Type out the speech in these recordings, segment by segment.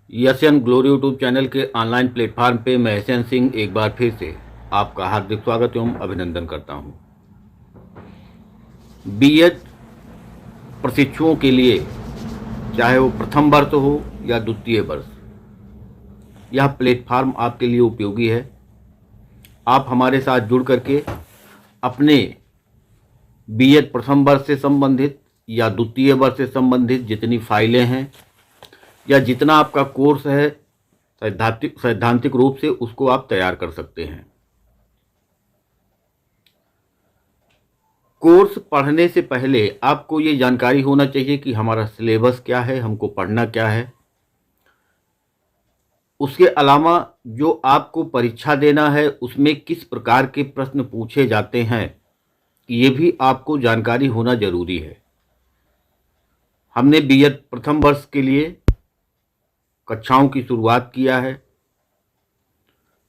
यशन glory YouTube channel के online platform पे मैं एहसन सिंह एक बार फिर से आपका हार्दिक स्वागत एवं अभिनंदन करता हूं। बीएड प्रशिक्षुओं के लिए चाहे वो प्रथम वर्ष हो या द्वितीय वर्ष, यह प्लेटफॉर्म आपके लिए उपयोगी है। आप हमारे साथ जुड़ करके अपने बीएड प्रथम वर्ष से संबंधित या द्वितीय वर्ष से संबंधित जितनी फाइलें हैं या जितना आपका कोर्स है सैद्धांतिक रूप से उसको आप तैयार कर सकते हैं। कोर्स पढ़ने से पहले आपको ये जानकारी होना चाहिए कि हमारा सिलेबस क्या है, हमको पढ़ना क्या है। उसके अलावा जो आपको परीक्षा देना है उसमें किस प्रकार के प्रश्न पूछे जाते हैं, ये भी आपको जानकारी होना जरूरी है। हमने बीएड प्रथम वर्ष के लिए कक्षाओं की शुरुआत किया है।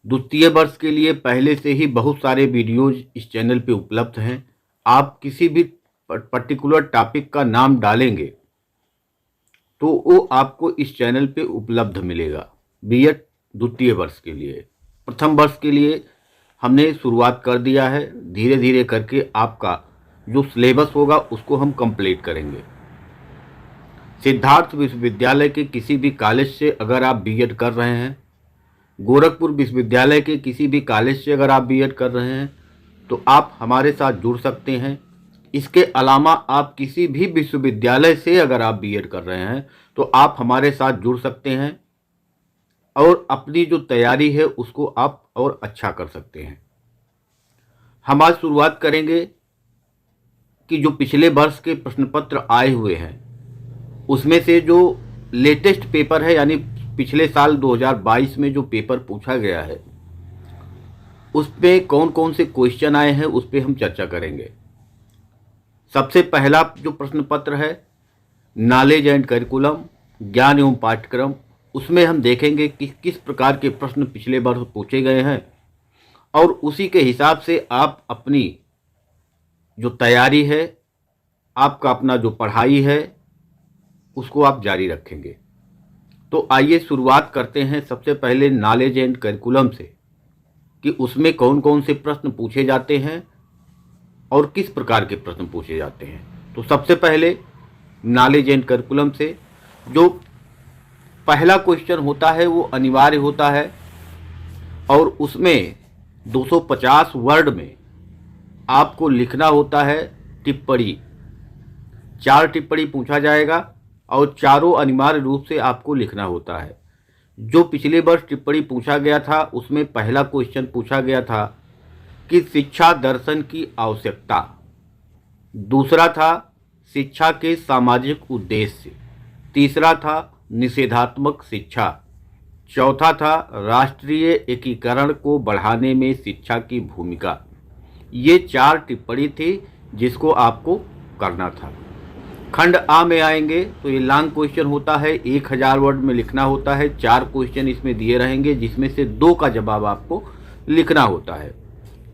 द्वितीय वर्ष के लिए पहले से ही बहुत सारे वीडियोज इस चैनल पे उपलब्ध हैं। आप किसी भी पर्टिकुलर टॉपिक का नाम डालेंगे तो वो आपको इस चैनल पे उपलब्ध मिलेगा। बीएड द्वितीय वर्ष के लिए, प्रथम वर्ष के लिए हमने शुरुआत कर दिया है। धीरे धीरे करके आपका जो सिलेबस होगा उसको हम कंप्लीट करेंगे। सिद्धार्थ विश्वविद्यालय के किसी भी कॉलेज से अगर आप बीएड कर रहे हैं, गोरखपुर विश्वविद्यालय के किसी भी कॉलेज से अगर आप बीएड कर रहे हैं तो आप हमारे साथ जुड़ सकते हैं। इसके अलावा आप किसी भी विश्वविद्यालय से अगर आप बीएड कर रहे हैं तो आप हमारे साथ जुड़ सकते हैं और अपनी जो तैयारी है उसको आप और अच्छा कर सकते हैं। हम आज शुरुआत करेंगे कि जो पिछले वर्ष के प्रश्न पत्र आए हुए हैं उसमें से जो लेटेस्ट पेपर है, यानी पिछले साल 2022 में जो पेपर पूछा गया है उस पे कौन कौन से क्वेश्चन आए हैं उस पे हम चर्चा करेंगे। सबसे पहला जो प्रश्न पत्र है नॉलेज एंड करिकुलम, ज्ञान एवं पाठ्यक्रम, उसमें हम देखेंगे कि किस प्रकार के प्रश्न पिछले वर्ष पूछे गए हैं और उसी के हिसाब से आप अपनी जो तैयारी है, आपका अपना जो पढ़ाई है उसको आप जारी रखेंगे। तो आइए शुरुआत करते हैं सबसे पहले नॉलेज एंड करिकुलम से कि उसमें कौन कौन से प्रश्न पूछे जाते हैं और किस प्रकार के प्रश्न पूछे जाते हैं। तो सबसे पहले नॉलेज एंड करिकुलम से जो पहला क्वेश्चन होता है वो अनिवार्य होता है और उसमें 250 वर्ड में आपको लिखना होता है टिप्पणी। 4 टिप्पणी पूछा जाएगा और चारों अनिवार्य रूप से आपको लिखना होता है। जो पिछले वर्ष टिप्पणी पूछा गया था उसमें पहला क्वेश्चन पूछा गया था कि शिक्षा दर्शन की आवश्यकता, दूसरा था शिक्षा के सामाजिक उद्देश्य, तीसरा था निषेधात्मक शिक्षा, चौथा था राष्ट्रीय एकीकरण को बढ़ाने में शिक्षा की भूमिका। ये 4 टिप्पणी थी जिसको आपको करना था। खंड आ में आएंगे तो ये लॉन्ग क्वेश्चन होता है, 1000 वर्ड में लिखना होता है। 4 क्वेश्चन इसमें दिए रहेंगे जिसमें से 2 का जवाब आपको लिखना होता है।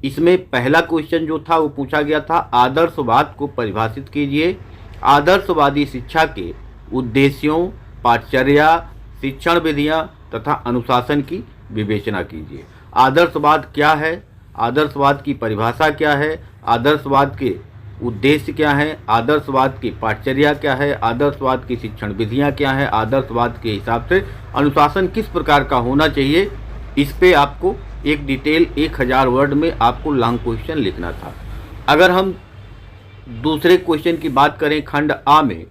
इसमें पहला क्वेश्चन जो था वो पूछा गया था आदर्शवाद को परिभाषित कीजिए। आदर्शवादी शिक्षा के उद्देश्यों, पाठचर्या, शिक्षण विधियां तथा अनुशासन की विवेचना कीजिए। आदर्शवाद क्या है, आदर्शवाद की परिभाषा क्या है, आदर्शवाद के उद्देश्य क्या है, आदर्शवाद की पाठचर्या क्या है, आदर्शवाद की शिक्षण विधियां क्या है, आदर्शवाद के हिसाब से अनुशासन किस प्रकार का होना चाहिए, इस पे आपको एक डिटेल 1000 वर्ड में आपको लॉन्ग क्वेश्चन लिखना था। अगर हम दूसरे क्वेश्चन की बात करें खंड आ में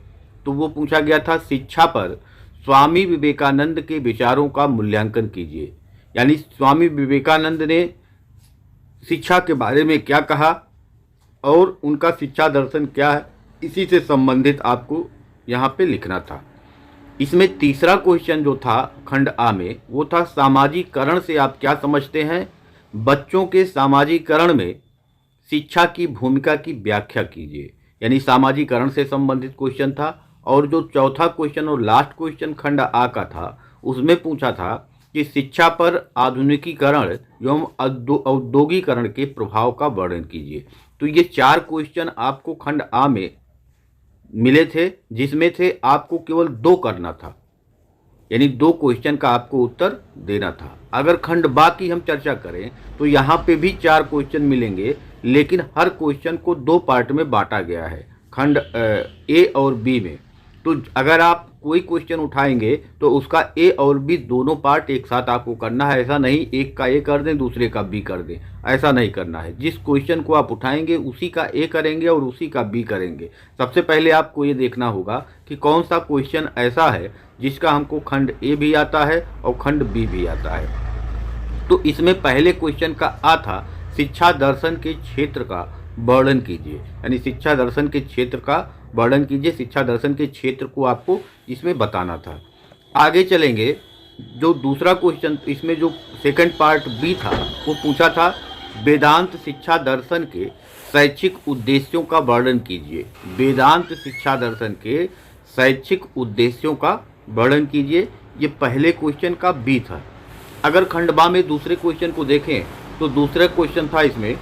तो वो पूछा गया था शिक्षा पर स्वामी विवेकानंद के विचारों का मूल्यांकन कीजिए। यानी स्वामी विवेकानंद ने शिक्षा के बारे में क्या कहा और उनका शिक्षा दर्शन क्या है, इसी से संबंधित आपको यहाँ पे लिखना था। इसमें तीसरा क्वेश्चन जो था खंड आ में वो था सामाजिकरण से आप क्या समझते हैं, बच्चों के सामाजिकरण में शिक्षा की भूमिका की व्याख्या कीजिए। यानी सामाजिकरण से संबंधित क्वेश्चन था। और जो चौथा क्वेश्चन और लास्ट क्वेश्चन खंड आ का था उसमें पूछा था कि शिक्षा पर आधुनिकीकरण एवं औद्योगिकरण के प्रभाव का वर्णन कीजिए। तो ये 4 क्वेश्चन आपको खंड आ में मिले थे जिसमें से आपको केवल 2 करना था। यानी 2 क्वेश्चन का आपको उत्तर देना था। अगर खंड बा की हम चर्चा करें तो यहाँ पे भी 4 क्वेश्चन मिलेंगे, लेकिन हर क्वेश्चन को 2 पार्ट में बांटा गया है खंड ए और बी में। तो अगर आप कोई क्वेश्चन उठाएंगे तो उसका ए और बी दोनों पार्ट एक साथ आपको करना है। ऐसा नहीं एक का ए कर दें दूसरे का बी कर दें, ऐसा नहीं करना है। जिस क्वेश्चन को आप उठाएंगे उसी का ए करेंगे और उसी का बी करेंगे। सबसे पहले आपको ये देखना होगा कि कौन सा क्वेश्चन ऐसा है जिसका हमको खंड ए भी आता है और खंड बी भी आता है। तो इसमें पहले क्वेश्चन का आ था शिक्षा दर्शन के क्षेत्र का वर्णन कीजिए, यानी शिक्षा दर्शन के क्षेत्र का वर्णन कीजिए। शिक्षा दर्शन के क्षेत्र को आपको इसमें बताना था। आगे चलेंगे, जो दूसरा क्वेश्चन इसमें जो सेकंड पार्ट बी था वो पूछा था वेदांत शिक्षा दर्शन के शैक्षिक उद्देश्यों का वर्णन कीजिए। वेदांत शिक्षा दर्शन के शैक्षिक उद्देश्यों का वर्णन कीजिए, ये पहले क्वेश्चन का बी था। अगर खंड बा में दूसरे क्वेश्चन को देखें तो दूसरा क्वेश्चन था इसमें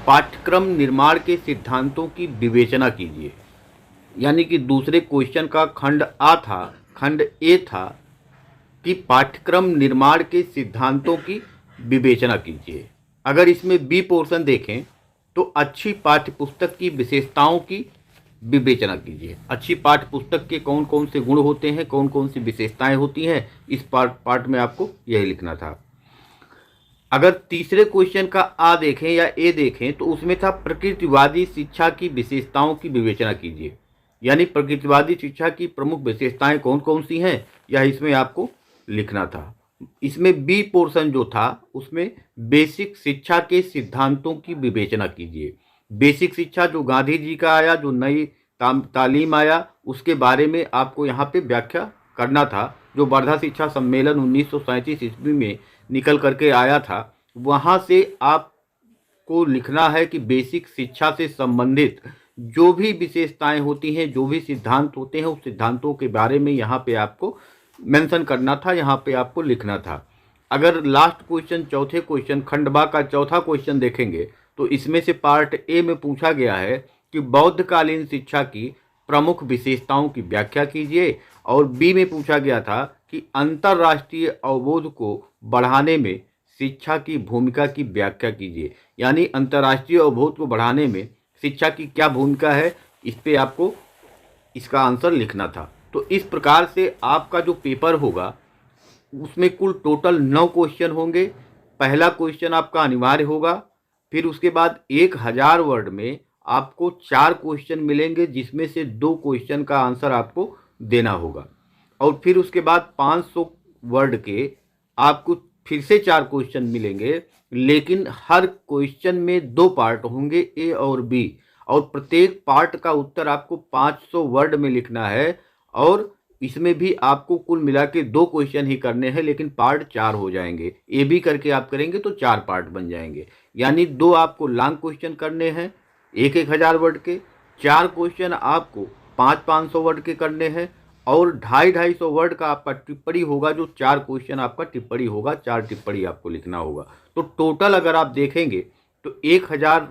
पाठ्यक्रम निर्माण के सिद्धांतों की विवेचना कीजिए। यानी कि दूसरे क्वेश्चन का खंड आ था, खंड ए था कि पाठ्यक्रम निर्माण के सिद्धांतों की विवेचना कीजिए। अगर इसमें बी पोर्शन देखें तो अच्छी पाठ्यपुस्तक की विशेषताओं की विवेचना कीजिए। अच्छी पाठ्यपुस्तक के कौन कौन से गुण होते हैं, कौन कौन सी विशेषताएं होती हैं, इस पार्ट में आपको यही लिखना था। अगर तीसरे क्वेश्चन का आ देखें या ए देखें तो उसमें था प्रकृतिवादी शिक्षा की विशेषताओं की विवेचना कीजिए। यानी प्रकृतिवादी शिक्षा की प्रमुख विशेषताएं कौन कौन सी हैं यह इसमें आपको लिखना था। इसमें बी पोर्शन जो था उसमें बेसिक शिक्षा के सिद्धांतों की विवेचना कीजिए। बेसिक शिक्षा जो गांधी जी का आया, जो नई तालीम आया, उसके बारे में आपको यहाँ पे व्याख्या करना था। जो वर्धा शिक्षा सम्मेलन 1937 ईस्वी में निकल करके आया था, वहाँ से आपको लिखना है कि बेसिक शिक्षा से संबंधित जो भी विशेषताएं होती हैं, जो भी सिद्धांत होते हैं, उस सिद्धांतों के बारे में यहाँ पे आपको मेंशन करना था, यहाँ पे आपको लिखना था। अगर लास्ट क्वेश्चन चौथे क्वेश्चन खंड बा का चौथा क्वेश्चन देखेंगे तो इसमें से पार्ट ए में पूछा गया है कि बौद्धकालीन शिक्षा की प्रमुख विशेषताओं की व्याख्या कीजिए, और बी में पूछा गया था कि अंतर्राष्ट्रीय अवबोध को बढ़ाने में शिक्षा की भूमिका की व्याख्या कीजिए। यानी अंतर्राष्ट्रीय अवबोध को बढ़ाने में शिक्षा की क्या भूमिका है, इस पे आपको इसका आंसर लिखना था। तो इस प्रकार से आपका जो पेपर होगा उसमें कुल टोटल 9 क्वेश्चन होंगे। पहला क्वेश्चन आपका अनिवार्य होगा, फिर उसके बाद 1000 वर्ड में आपको 4 क्वेश्चन मिलेंगे, जिसमें से 2 क्वेश्चन का आंसर आपको देना होगा, और फिर उसके बाद 500 वर्ड के आपको फिर से 4 क्वेश्चन मिलेंगे, लेकिन हर क्वेश्चन में 2 पार्ट होंगे, ए और बी, और प्रत्येक पार्ट का उत्तर आपको 500 वर्ड में लिखना है। और इसमें भी आपको कुल मिला के 2 क्वेश्चन ही करने हैं, लेकिन पार्ट 4 हो जाएंगे। ए बी करके आप करेंगे तो 4 पार्ट बन जाएंगे। यानी 2 आपको लॉन्ग क्वेश्चन करने हैं 1000 वर्ड के, 4 क्वेश्चन आपको 500 वर्ड के करने हैं, और 250 वर्ड का आपका टिप्पणी होगा। जो 4 क्वेश्चन आपका टिप्पणी होगा, 4 टिप्पणी आपको लिखना होगा। तो टोटल अगर आप देखेंगे तो 1000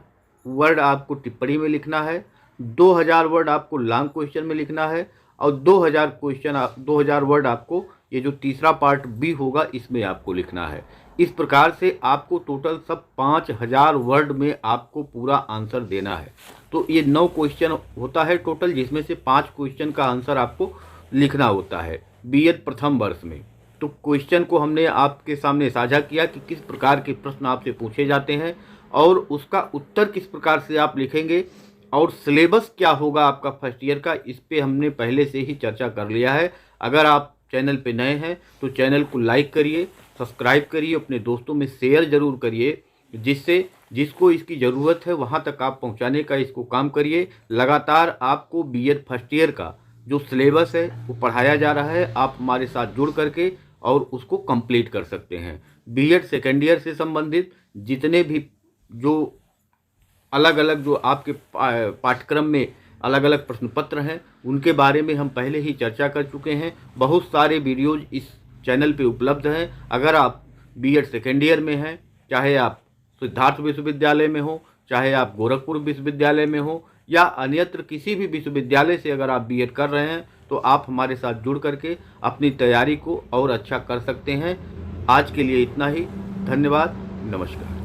वर्ड आपको टिप्पणी में लिखना है, 2000 वर्ड आपको लॉन्ग क्वेश्चन में लिखना है, और 2000 वर्ड आपको ये जो तीसरा पार्ट बी होगा इसमें आपको लिखना है। इस प्रकार से आपको टोटल सब 5000 वर्ड में आपको पूरा आंसर देना है। तो ये 9 क्वेश्चन होता है टोटल, जिसमें से 5 क्वेश्चन का आंसर आपको लिखना होता है बीएड प्रथम वर्ष में। तो क्वेश्चन को हमने आपके सामने साझा किया कि किस प्रकार के प्रश्न आपसे पूछे जाते हैं और उसका उत्तर किस प्रकार से आप लिखेंगे, और सिलेबस क्या होगा आपका फर्स्ट ईयर का, इस पे हमने पहले से ही चर्चा कर लिया है। अगर आप चैनल पे नए हैं तो चैनल को लाइक करिए, सब्सक्राइब करिए, अपने दोस्तों में शेयर ज़रूर करिए, जिससे जिसको इसकी ज़रूरत है वहाँ तक आप पहुँचाने का इसको काम करिए। लगातार आपको बीएड फर्स्ट ईयर का जो सिलेबस है वो पढ़ाया जा रहा है, आप हमारे साथ जुड़ करके और उसको कंप्लीट कर सकते हैं। बीएड सेकेंड ईयर से संबंधित जितने भी जो अलग अलग जो आपके पाठ्यक्रम में अलग अलग प्रश्न पत्र हैं उनके बारे में हम पहले ही चर्चा कर चुके हैं। बहुत सारे वीडियोज इस चैनल पे उपलब्ध हैं। अगर आप बीएड सेकेंड ईयर में हैं, चाहे आप सिद्धार्थ विश्वविद्यालय में हो, चाहे आप गोरखपुर विश्वविद्यालय में हो, या अन्यत्र किसी भी विश्वविद्यालय से अगर आप बीएड कर रहे हैं, तो आप हमारे साथ जुड़ करके अपनी तैयारी को और अच्छा कर सकते हैं। आज के लिए इतना ही। धन्यवाद। नमस्कार।